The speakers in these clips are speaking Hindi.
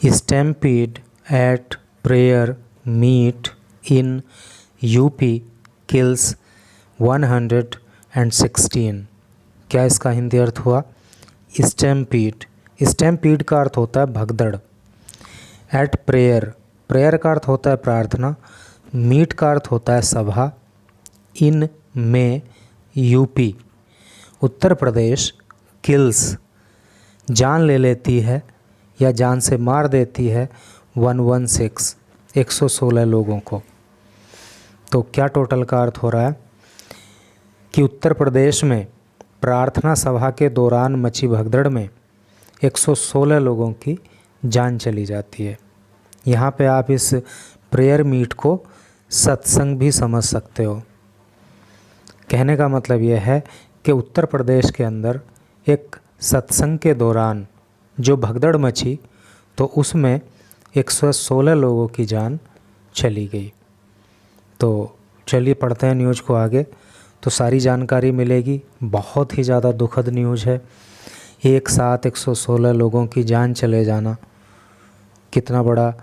Stampede at prayer meet in UP kills 116। क्या इसका हिंदी अर्थ हुआ? स्टैम्पीड, स्टैम्पीड का अर्थ होता है भगदड़। एट प्रेयर, प्रेयर का अर्थ होता है प्रार्थना। मीट का अर्थ होता है सभा। इन में यूपी उत्तर प्रदेश किल्स जान ले लेती है या जान से मार देती है 116 लोगों को। तो क्या टोटल का अर्थ हो रहा है कि उत्तर प्रदेश में प्रार्थना सभा के दौरान मची भगदड़ में 116 लोगों की जान चली जाती है। यहाँ पे आप इस प्रेयर मीट को सत्संग भी समझ सकते हो। कहने का मतलब यह है कि उत्तर प्रदेश के अंदर एक सत्संग के दौरान जो भगदड़ मची तो उसमें 116 लोगों की जान चली गई। तो चलिए पढ़ते हैं न्यूज़ को आगे, तो सारी जानकारी मिलेगी। बहुत ही ज़्यादा दुखद न्यूज़ है। एक साथ 116 लोगों की जान चले जाना कितना बड़ा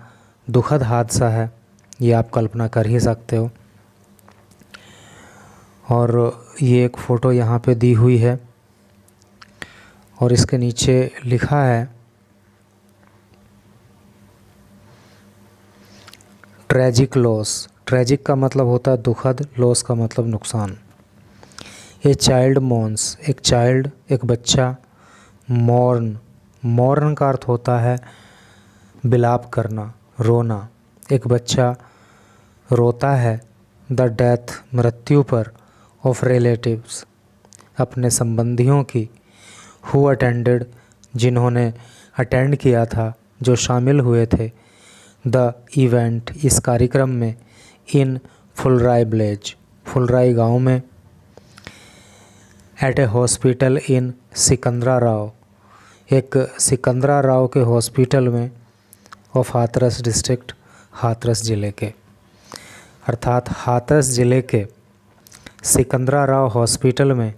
दुखद हादसा है, ये आप कल्पना कर ही सकते हो। और ये एक फ़ोटो यहाँ पे दी हुई है और इसके नीचे लिखा है ट्रैजिक लॉस। ट्रैजिक का मतलब होता है दुखद, लॉस का मतलब नुकसान। ए चाइल्ड मोर्न्स, एक चाइल्ड एक बच्चा। मॉर्न, मॉर्न का अर्थ होता है बिलाप करना, रोना। एक बच्चा रोता है द डेथ, मृत्यु पर, ऑफ रिलेटिव्स, अपने संबंधियों की। हु अटेंडेड, जिन्होंने अटेंड किया था, जो शामिल हुए थे। द इवेंट, इस कार्यक्रम में। इन फुलराई विलेज, फुलराई गांव में। At a hospital in Sikandrarao, एक सिकंदराराव के हॉस्पिटल में। ऑफ हाथरस डिस्ट्रिक्ट, हाथरस ज़िले के, अर्थात हाथरस ज़िले के सिकंदराराव हॉस्पिटल में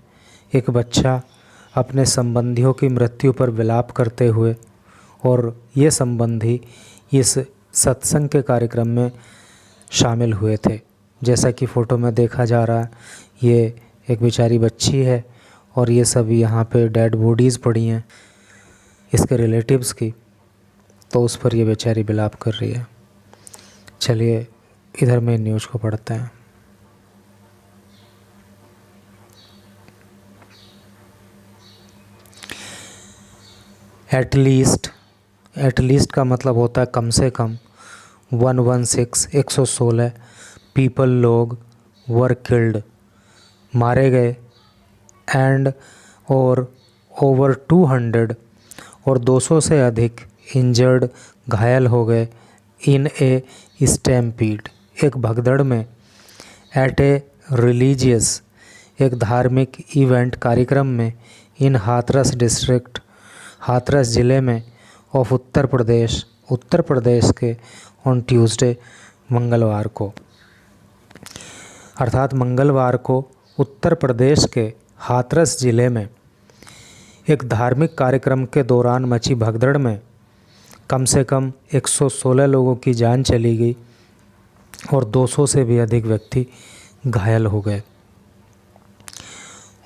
एक बच्चा अपने संबंधियों की मृत्यु पर विलाप करते हुए, और ये संबंधी इस सत्संग के कार्यक्रम में शामिल हुए थे। जैसा कि फ़ोटो में देखा जा रहा है, ये एक बेचारी बच्ची है और ये सब यहाँ पे डेड बॉडीज़ पड़ी हैं इसके रिलेटिव्स की, तो उस पर ये बेचारी विलाप कर रही है। चलिए इधर में न्यूज़ को पढ़ते हैं। एटलीस्ट, एटलीस्ट का मतलब होता है कम से कम। 116 पीपल, लोग। वर किल्ड, मारे गए। एंड और ओवर 200, और 200 से अधिक। इंजर्ड, घायल हो गए। इन ए स्टैम्पीड, एक भगदड़ में। एट ए रिलीजियस, एक धार्मिक इवेंट, कार्यक्रम में। इन हाथरस डिस्ट्रिक्ट, हाथरस ज़िले में। ऑफ उत्तर प्रदेश, उत्तर प्रदेश के। ऑन ट्यूसडे, मंगलवार को, अर्थात मंगलवार को उत्तर प्रदेश के हाथरस ज़िले में एक धार्मिक कार्यक्रम के दौरान मची भगदड़ में कम से कम 116 लोगों की जान चली गई और 200 से भी अधिक व्यक्ति घायल हो गए।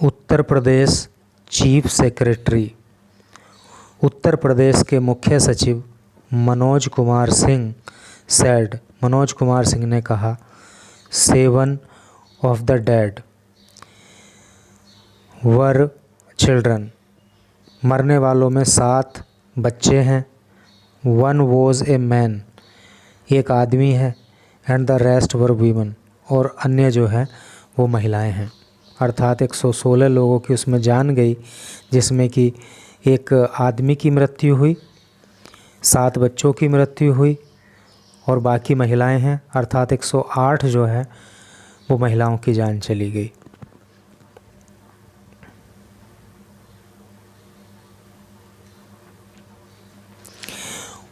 उत्तर प्रदेश चीफ सेक्रेटरी, उत्तर प्रदेश के मुख्य सचिव मनोज कुमार सिंह सेड, मनोज कुमार सिंह ने कहा, 7 of the dead were children, मरने वालों में 7 बच्चे हैं। 1 वॉज ए मैन, एक आदमी है। And the rest were women, और अन्य जो है वो महिलाएं हैं। अर्थात 116 लोगों की उसमें जान गई, जिसमें कि एक आदमी की मृत्यु हुई, 7 बच्चों की मृत्यु हुई और बाकी महिलाएं हैं। अर्थात 108 जो है वो महिलाओं की जान चली गई।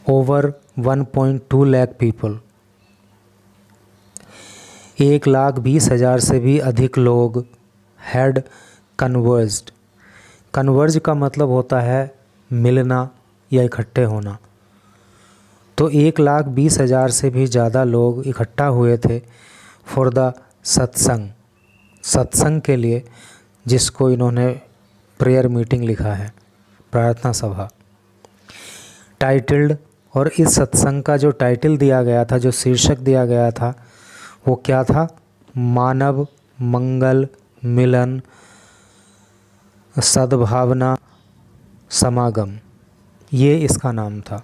ओवर 1.2 लाख पीपल, 1,20,000 से भी अधिक लोग। हैड कन्वर्ज्ड, कन्वर्ज का मतलब होता है मिलना या इकट्ठे होना। तो 1,20,000 से भी ज़्यादा लोग इकट्ठा हुए थे फॉर द सत्संग के लिए, जिसको इन्होंने प्रेयर मीटिंग लिखा है, प्रार्थना सभा टाइटल्ड। और इस सत्संग का जो टाइटल दिया गया था, जो शीर्षक दिया गया था, वो क्या था? मानव मंगल मिलन सद्भावना समागम, ये इसका नाम था।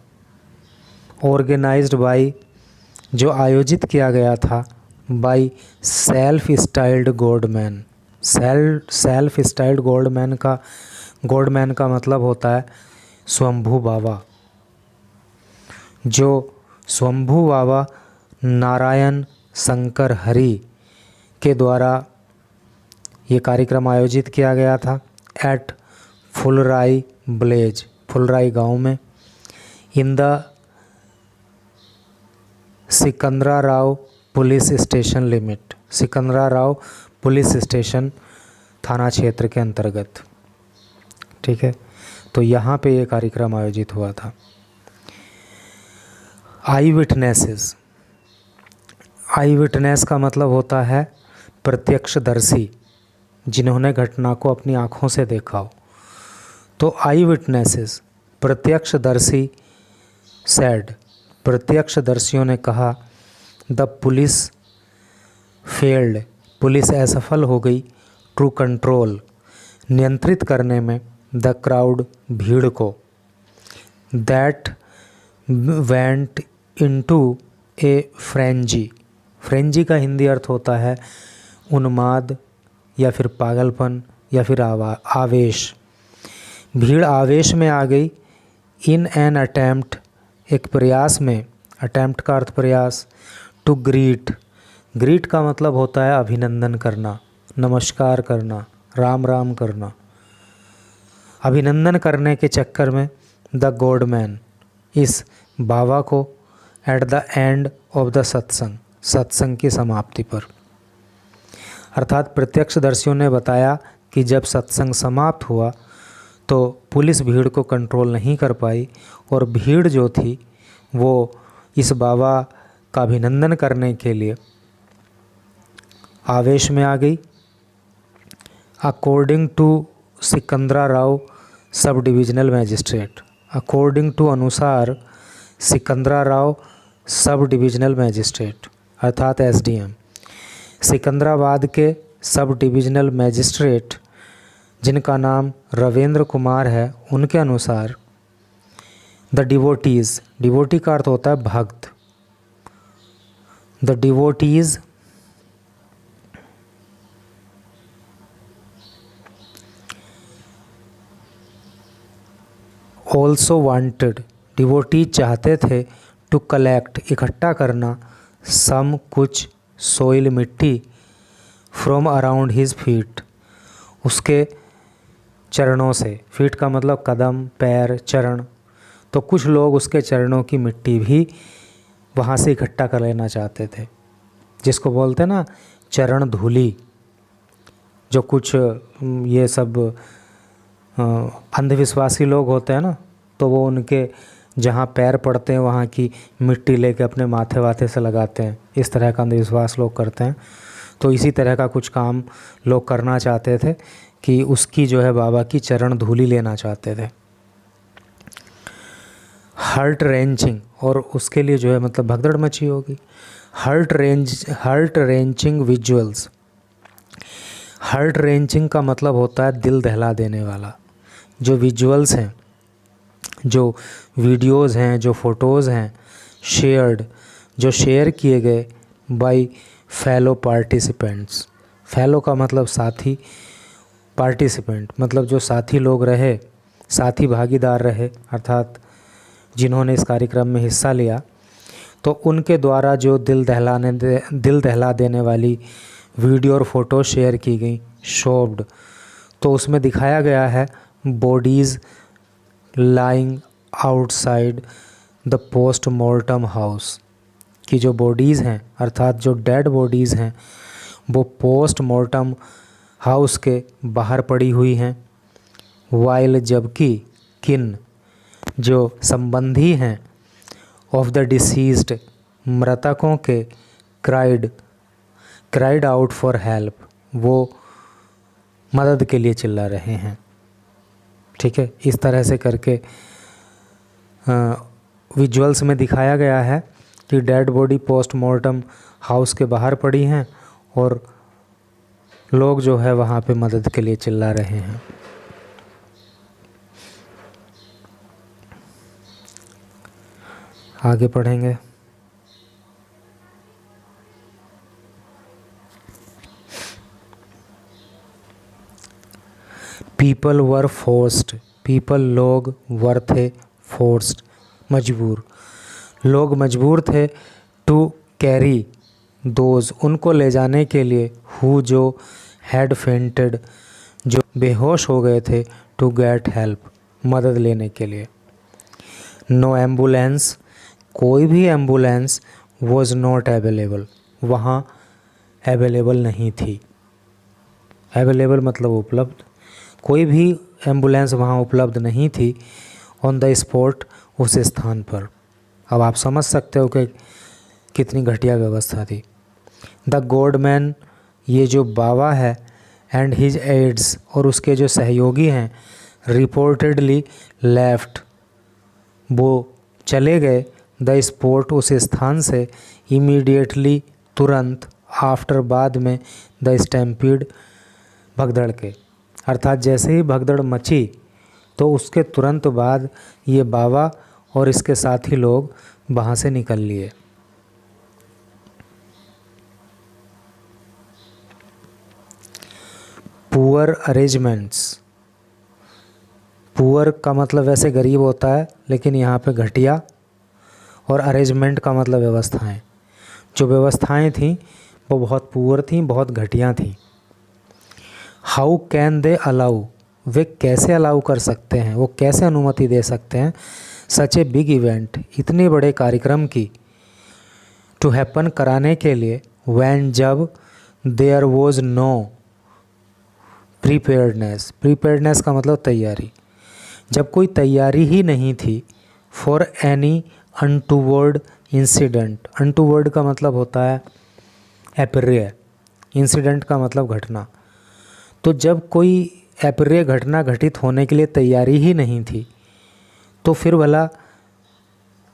ऑर्गेनाइज्ड बाय, जो आयोजित किया गया था by self styled godman. Self styled godman का मतलब होता है स्वयंभू बाबा। जो स्वयंभू बाबा नारायण शंकर हरि के द्वारा ये कार्यक्रम आयोजित किया गया था एट फुलराई विलेज, फुलराई गांव में, in the Sikandrarao police station limit, Sikandrarao police station थाना क्षेत्र के अंतर्गत। ठीक है, तो यहाँ पे ये कार्यक्रम आयोजित हुआ था। आई विटनेसेस, आई विटनेस का मतलब होता है प्रत्यक्षदर्शी, जिन्होंने घटना को अपनी आँखों से देखा हो। तो आई विटनेसेस, प्रत्यक्षदर्शी सैड, प्रत्यक्षदर्शियों ने कहा द पुलिस फेल्ड, पुलिस असफल हो गई टू कंट्रोल, नियंत्रित करने में द क्राउड, भीड़ को, that went into A frenzy, frenzy का हिंदी अर्थ होता है उन्माद या फिर पागलपन या फिर आवेश। भीड़ आवेश में आ गई। इन एन अटेम्प्ट, एक प्रयास में, अटेम्प्ट का अर्थ प्रयास, टू ग्रीट, ग्रीट का मतलब होता है अभिनंदन करना, नमस्कार करना, राम राम करना। अभिनंदन करने के चक्कर में द गॉडमैन, इस बाबा को, at the end of the सत्संग, सत्संग की समाप्ति पर, अर्थात प्रत्यक्षदर्शियों ने बताया कि जब सत्संग समाप्त हुआ तो पुलिस भीड़ को कंट्रोल नहीं कर पाई और भीड़ जो थी वो इस बाबा का अभिनंदन करने के लिए आवेश में आ गई। According to Sikandrarao sub divisional magistrate, according to अनुसार सिकंदराराव सब डिविजनल मैजिस्ट्रेट अर्थात एसडीएम, सिकंदराबाद के सब डिविजनल मैजिस्ट्रेट जिनका नाम रविंद्र कुमार है, उनके अनुसार द डिवोटीज़, डिवोटी का अर्थ होता है भक्त, the devotees also wanted, devotee चाहते थे टू कलेक्ट, इकट्ठा करना, सम कुछ, सोइल मिट्टी, फ्रॉम अराउंड हिज फीट, उसके चरणों से, फीट का मतलब कदम, पैर, चरण, तो कुछ लोग उसके चरणों की मिट्टी भी वहाँ से इकट्ठा कर लेना चाहते थे, जिसको बोलते हैं ना चरण धूली। जो कुछ ये सब अंधविश्वासी लोग होते हैं ना, तो वो उनके जहाँ पैर पड़ते हैं वहाँ की मिट्टी लेके अपने माथे वाथे से लगाते हैं, इस तरह का अंधविश्वास लोग करते हैं। तो इसी तरह का कुछ काम लोग करना चाहते थे कि उसकी जो है बाबा की चरण धूली लेना चाहते थे। हार्ट रेंचिंग, और उसके लिए जो है मतलब भगदड़ मची होगी। Heart wrenching visuals, heart wrenching का मतलब होता है दिल दहला देने वाला। जो विजुअल्स हैं, जो वीडियोज़ हैं, जो फ़ोटोज़ हैं, शेयर्ड, जो शेयर किए गए बाय फेलो पार्टिसिपेंट्स, फेलो का मतलब साथी, पार्टिसिपेंट मतलब जो साथी लोग रहे, साथी भागीदार रहे, अर्थात जिन्होंने इस कार्यक्रम में हिस्सा लिया, तो उनके द्वारा जो दिल दहला देने वाली वीडियो और फ़ोटो शेयर की गई, शोव्ड, तो उसमें दिखाया गया है bodies lying outside the postmortem house, की जो बॉडीज़ हैं अर्थात जो डेड बॉडीज़ हैं वो पोस्टमार्टम हाउस के बाहर पड़ी हुई हैं। वाइल, जबकि किन, जो संबंधी हैं ऑफ द डिसीज्ड, मृतकों के क्राइड आउट फॉर हेल्प, वो मदद के लिए चिल्ला रहे हैं। ठीक है, इस तरह से करके विजुअल्स में दिखाया गया है कि डेड बॉडी पोस्टमार्टम हाउस के बाहर पड़ी हैं और लोग जो है वहाँ पे मदद के लिए चिल्ला रहे हैं। आगे पढ़ेंगे। पीपल वर फोर्स्ड, पीपल लोग, वर थे, फोर्स्ड मजबूर, लोग मजबूर थे, टू कैरी दोज उनको ले जाने के लिए, हु जो हैड फेंटेड जो बेहोश हो गए थे, टू गेट हेल्प मदद लेने के लिए। नो एम्बुलेंस कोई भी एम्बुलेंस, वॉज नॉट अवेलेबल वहाँ अवेलेबल नहीं थी। अवेलेबल मतलब उपलब्ध, कोई भी एम्बुलेंस वहाँ उपलब्ध नहीं थी। ऑन द स्पॉट उस स्थान पर। अब आप समझ सकते हो कि कितनी घटिया व्यवस्था थी। द गॉडमैन ये जो बाबा है, एंड हिज एड्स और उसके जो सहयोगी हैं, रिपोर्टेडली लेफ्ट वो चले गए, द स्पॉट उस स्थान से, इमीडिएटली तुरंत, आफ्टर बाद में, द स्टैम्पीड भगदड़ के, अर्थात जैसे ही भगदड़ मची तो उसके तुरंत बाद ये बाबा और इसके साथी लोग वहाँ से निकल लिए। पुअर अरेंजमेंट्स, पुअर का मतलब वैसे गरीब होता है, लेकिन यहाँ पे घटिया, और अरेंजमेंट का मतलब व्यवस्थाएं। जो व्यवस्थाएं थीं वो बहुत पुअर थीं, बहुत घटिया थीं। हाउ कैन दे अलाउ वे कैसे अलाउ कर सकते हैं, वो कैसे अनुमति दे सकते हैं, सच ए बिग इवेंट इतने बड़े कार्यक्रम की, टू हैपन कराने के लिए, व्हेन जब, देयर वॉज नो प्रीपेयर्डनेस, प्रीपेयर्डनेस का मतलब तैयारी, जब कोई तैयारी ही नहीं थी, for any untoward incident, untoward का मतलब होता है अप्रिय, इंसिडेंट का मतलब घटना। तो जब कोई अप्रिय घटना घटित होने के लिए तैयारी ही नहीं थी, तो फिर भला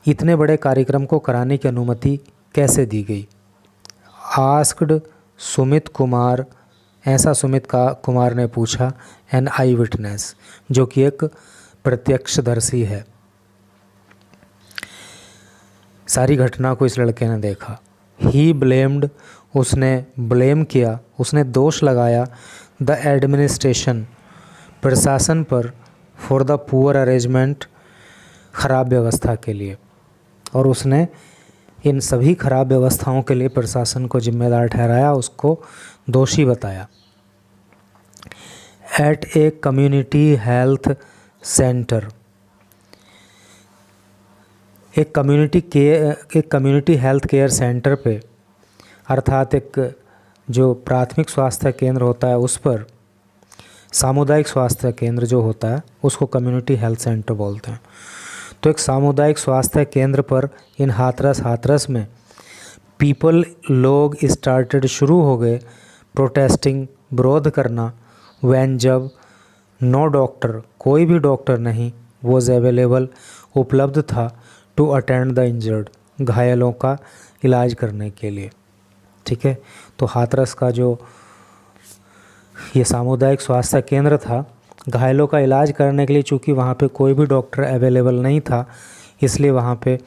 इतने बड़े कार्यक्रम को कराने की अनुमति कैसे दी गई। आस्क्ड सुमित कुमार, ऐसा सुमित कुमार ने पूछा, एन आई विटनेस जो कि एक प्रत्यक्षदर्शी है। सारी घटना को इस लड़के ने देखा। ही ब्लेम्ड उसने ब्लेम किया, उसने दोष लगाया, द एडमिनिस्ट्रेशन प्रशासन पर, फॉर द पुअर अरेंजमेंट खराब व्यवस्था के लिए, और उसने इन सभी खराब व्यवस्थाओं के लिए प्रशासन को जिम्मेदार ठहराया, उसको दोषी बताया। At a community health centre, एक कम्युनिटी हेल्थ केयर सेंटर पे, अर्थात एक जो प्राथमिक स्वास्थ्य केंद्र होता है उस पर, सामुदायिक स्वास्थ्य केंद्र जो होता है उसको कम्युनिटी हेल्थ सेंटर बोलते हैं। तो एक सामुदायिक स्वास्थ्य केंद्र पर इन हाथरस में पीपल लोग स्टार्टेड शुरू हो गए, प्रोटेस्टिंग विरोध करना, व्हेन जब, नो डॉक्टर कोई भी डॉक्टर नहीं, वॉज अवेलेबल उपलब्ध था, टू अटेंड द इंजर्ड घायलों का इलाज करने के लिए। ठीक है, तो हाथरस का जो ये सामुदायिक स्वास्थ्य केंद्र था, घायलों का इलाज करने के लिए, चूँकि वहाँ पे कोई भी डॉक्टर अवेलेबल नहीं था, इसलिए वहाँ पे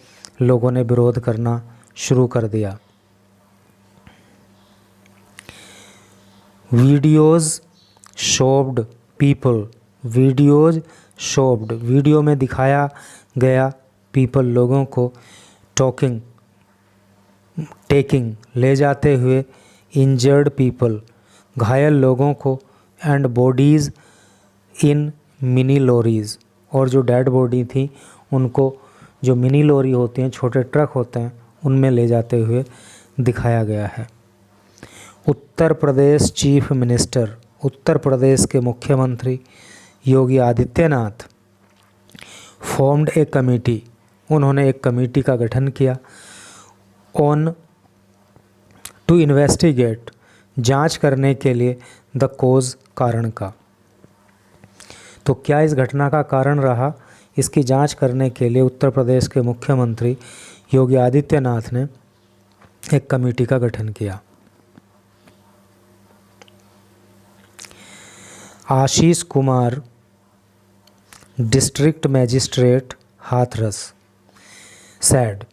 लोगों ने विरोध करना शुरू कर दिया। वीडियोज़ शोव्ड पीपल, वीडियोज़ शोव्ड वीडियो में दिखाया गया, पीपल लोगों को, टॉकिंग टेकिंग ले जाते हुए, इंजर्ड पीपल घायल लोगों को, एंड बॉडीज़ इन मिनी लॉरीज़ और जो डेड बॉडी थी उनको, जो मिनी लॉरी होती हैं, छोटे ट्रक होते हैं, उनमें ले जाते हुए दिखाया गया है। उत्तर प्रदेश चीफ मिनिस्टर, उत्तर प्रदेश के मुख्यमंत्री योगी आदित्यनाथ, फॉर्म्ड ए कमेटी उन्होंने एक कमेटी का गठन किया ऑन टू इन्वेस्टिगेट, जांच करने के लिए द कोज, कारण का। तो क्या इस घटना का कारण रहा, इसकी जांच करने के लिए उत्तर प्रदेश के मुख्यमंत्री योगी आदित्यनाथ ने एक कमेटी का गठन किया। Ashish Kumar, district magistrate Hathras, said.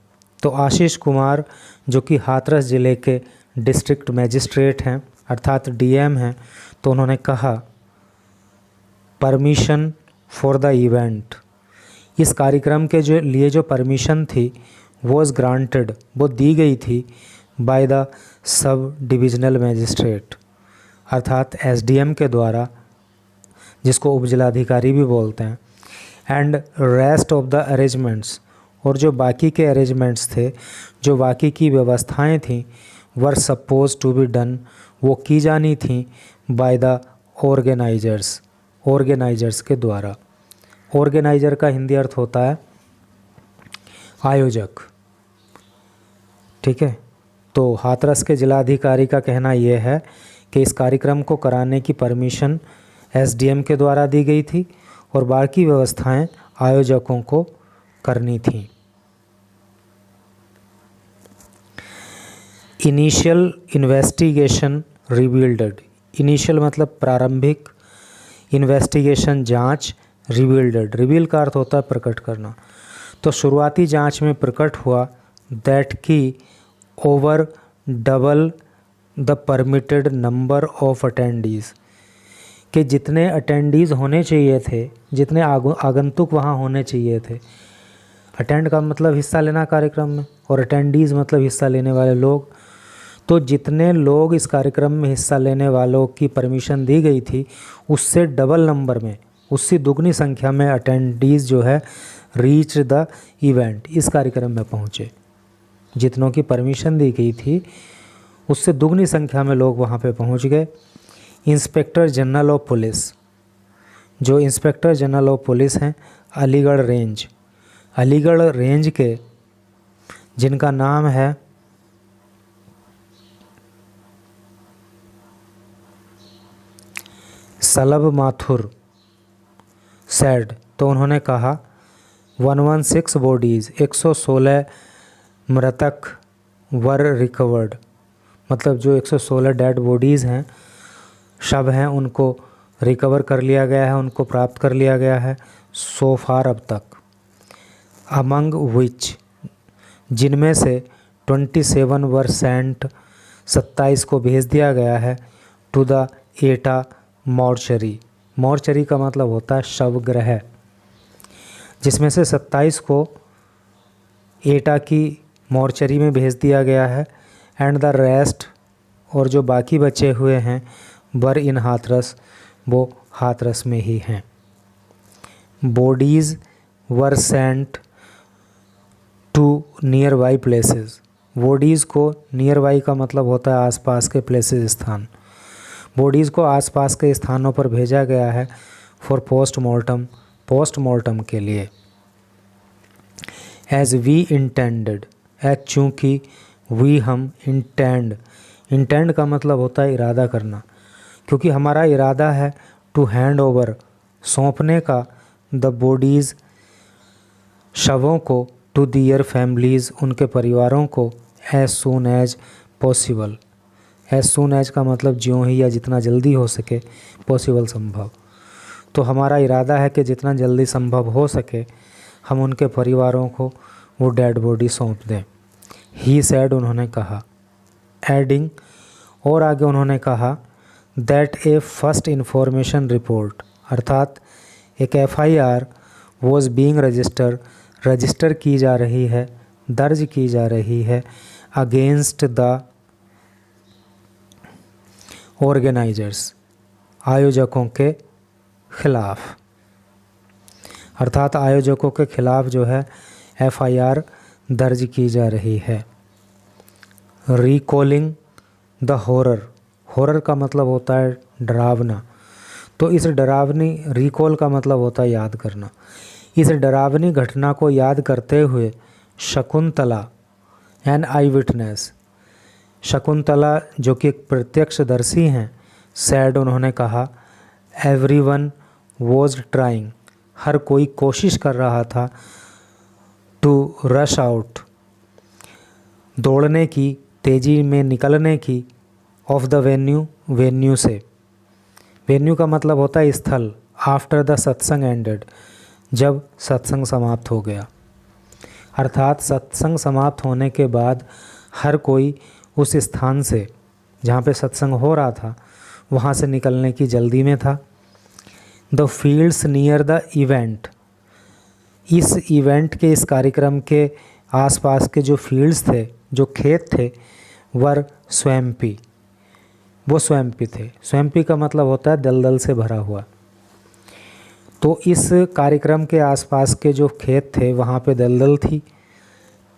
तो आशीष कुमार जो कि हाथरस ज़िले के डिस्ट्रिक्ट मैजिस्ट्रेट हैं अर्थात डीएम हैं, तो उन्होंने कहा परमिशन फॉर द इवेंट, इस कार्यक्रम के जो परमिशन थी वॉज ग्रांटेड, वो दी गई थी by the sub divisional magistrate अर्थात एसडीएम के द्वारा, जिसको उपजिलाधिकारी भी बोलते हैं। And rest of the arrangements, और जो बाकी के अरेंजमेंट्स थे, जो बाकी की व्यवस्थाएं थीं, were suppose to be done, वो की जानी थी बाय द ऑर्गेनाइजर्स, ऑर्गेनाइजर्स के द्वारा। ऑर्गेनाइजर का हिंदी अर्थ होता है आयोजक, ठीक है। तो हाथरस के जिलाधिकारी का कहना यह है कि इस कार्यक्रम को कराने की परमिशन एसडीएम के द्वारा दी गई थी और बाकी व्यवस्थाएं आयोजकों को करनी थी। इनिशियल इन्वेस्टिगेशन रिवील्ड, इनिशियल मतलब प्रारंभिक, इन्वेस्टिगेशन जांच, रिवील्ड, रिवील का अर्थ होता है प्रकट करना। तो शुरुआती जांच में प्रकट हुआ दैट की over double the permitted number of attendees, कि जितने अटेंडीज़ होने चाहिए थे, जितने आगंतुक वहाँ होने चाहिए थे, अटेंड का मतलब हिस्सा लेना कार्यक्रम में और अटेंडीज़ मतलब हिस्सा लेने वाले लोग, तो जितने लोग इस कार्यक्रम में हिस्सा लेने वालों की परमिशन दी गई थी उससे डबल नंबर में, उससे दुगनी संख्या में अटेंडीज़ जो है रीच द इवेंट, इस कार्यक्रम में पहुँचे। जितनों की परमिशन दी गई थी उससे दुगनी संख्या में लोग वहाँ पे पहुँच गए। इंस्पेक्टर जनरल ऑफ पुलिस, जो इंस्पेक्टर जनरल ऑफ पुलिस हैं अलीगढ़ रेंज, अलीगढ़ रेंज के, जिनका नाम है सलब माथुर, सैड। तो उन्होंने कहा 116 बॉडीज़, 116 मृतक वर रिकवर्ड, मतलब जो 116 डेड बॉडीज़ हैं, शव हैं, उनको रिकवर कर लिया गया है, उनको प्राप्त कर लिया गया है सो फार अब तक। अमंग विच, जिनमें से 27% 27 को भेज दिया गया है to the Etah mortuary, mortuary का मतलब होता है शवगृह, जिसमें से 27 को एटा की मॉर्चरी में भेज दिया गया है। एंड द रेस्ट, और जो बाकी बचे हुए हैं वर इन हाथरस, वो हाथरस में ही हैं। Bodies were sent to nearby places, bodies को नियर बाई का मतलब होता है आसपास के प्लेसेस, स्थान, बॉडीज़ को आसपास के स्थानों पर भेजा गया है फॉर पोस्टमार्टम, पोस्टमार्टम के लिए। एज वी इंटेंडेड, एज चूँकि, वी हम, इंटेंड, इंटेंड का मतलब होता है इरादा करना, क्योंकि हमारा इरादा है टू हैंड ओवर, सौंपने का, द बॉडीज़, शवों को, टू दियर फैमिलीज़, उनके परिवारों को, as soon as possible, as soon as का मतलब ज्यों ही या जितना जल्दी हो सके, पॉसिबल संभव। तो हमारा इरादा है कि जितना जल्दी संभव हो सके हम उनके परिवारों को वो डेड बॉडी सौंप दें। ही सैड, उन्होंने कहा। एडिंग, और आगे उन्होंने कहा that A first information report, अर्थात एक FIR वॉज बीइंग रजिस्टर की जा रही है, दर्ज की जा रही है अगेंस्ट द ऑर्गेनाइजर्स, आयोजकों के खिलाफ, अर्थात आयोजकों के खिलाफ जो है FIR दर्ज की जा रही है। रिकॉलिंग द हॉरर, हॉरर का मतलब होता है डरावना, तो इस डरावनी, रिकॉल का मतलब होता है याद करना, इस डरावनी घटना को याद करते हुए शकुंतला, एन आई विटनेस, शकुंतला जो कि एक प्रत्यक्षदर्शी हैं, सैड, उन्होंने कहा, एवरीवन वॉज ट्राइंग, हर कोई कोशिश कर रहा था, टू रश आउट, दौड़ने की, तेज़ी में निकलने की, ऑफ द वेन्यू, वेन्यू से, वेन्यू का मतलब होता है स्थल, आफ्टर द सत्संग एंडेड, जब सत्संग समाप्त हो गया, अर्थात सत्संग समाप्त होने के बाद हर कोई उस स्थान से जहाँ पे सत्संग हो रहा था वहाँ से निकलने की जल्दी में था। The fields near the event, इस इवेंट के, इस कार्यक्रम के आसपास के जो फील्ड्स थे, जो खेत थे, वर स्वैम्पी, वो स्वैम्पी थे। स्वैम्पी का मतलब होता है दलदल से भरा हुआ। तो इस कार्यक्रम के आसपास के जो खेत थे वहाँ पे दलदल थी।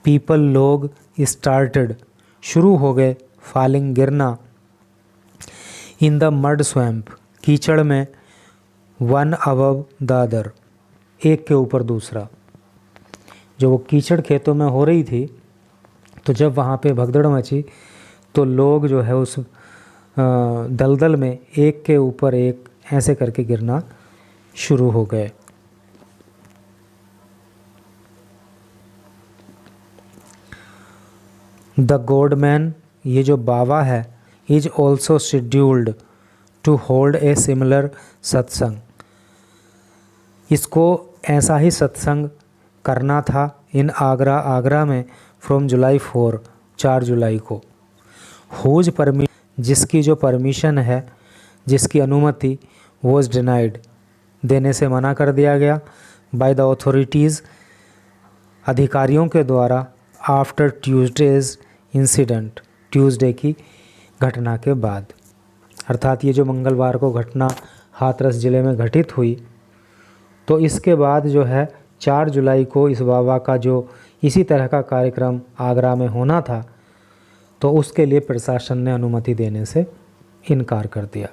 पीपल, लोग, स्टार्टेड, शुरू हो गए, फॉलिंग, गिरना, इन द मड स्वैम्प, कीचड़ में, वन अबव द अदर, एक के ऊपर दूसरा। जो वो कीचड़ खेतों में हो रही थी, तो जब वहाँ पे भगदड़ मची तो लोग जो है उस दलदल में एक के ऊपर एक ऐसे करके गिरना शुरू हो गए। द गॉडमैन, ये जो बाबा है, is also scheduled to hold a similar satsang, इसको ऐसा ही सत्संग करना था इन आगरा में फ्रॉम जुलाई 4, 4 जुलाई को। हुज परमिशन, जिसकी जो परमिशन है, जिसकी अनुमति, वॉज डिनाइड, देने से मना कर दिया गया, बाय द ऑथोरिटीज़, अधिकारियों के द्वारा, आफ्टर ट्यूसडेज इंसिडेंट, ट्यूसडे की घटना के बाद। अर्थात ये जो मंगलवार को घटना हाथरस ज़िले में घटित हुई, तो इसके बाद जो है 4 जुलाई को इस बाबा का जो इसी तरह का कार्यक्रम आगरा में होना था, तो उसके लिए प्रशासन ने अनुमति देने से इनकार कर दिया।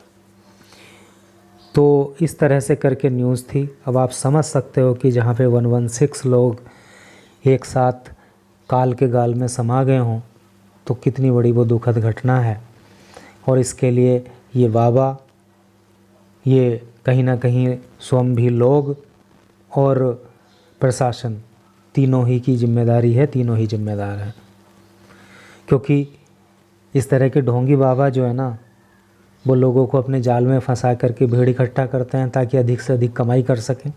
तो इस तरह से करके न्यूज़ थी। अब आप समझ सकते हो कि जहाँ पे 116 लोग एक साथ काल के गाल में समा गए हों, तो कितनी बड़ी वो दुखद घटना है। और इसके लिए ये बाबा, ये कहीं ना कहीं स्वयं भी लोग और प्रशासन, तीनों ही की जिम्मेदारी है, तीनों ही जिम्मेदार हैं। क्योंकि इस तरह के ढोंगी बाबा जो है ना, वो लोगों को अपने जाल में फंसा करके भीड़ इकट्ठा करते हैं ताकि अधिक से अधिक कमाई कर सकें।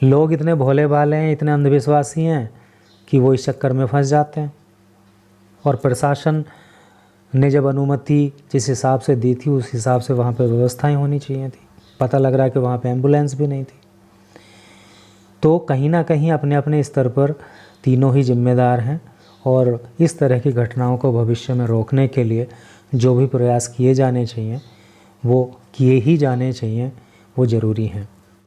लोग इतने भोले भाले हैं, इतने अंधविश्वासी हैं कि वो इस चक्कर में फंस जाते हैं। और प्रशासन ने जब अनुमति जिस हिसाब से दी थी, उस हिसाब से वहाँ पे व्यवस्थाएं होनी चाहिए थी। पता लग रहा है कि वहाँ पे एम्बुलेंस भी नहीं थी। तो कहीं ना कहीं अपने अपने स्तर पर तीनों ही जिम्मेदार हैं, और इस तरह की घटनाओं को भविष्य में रोकने के लिए जो भी प्रयास किए जाने चाहिए वो किए ही जाने चाहिए, वो ज़रूरी हैं।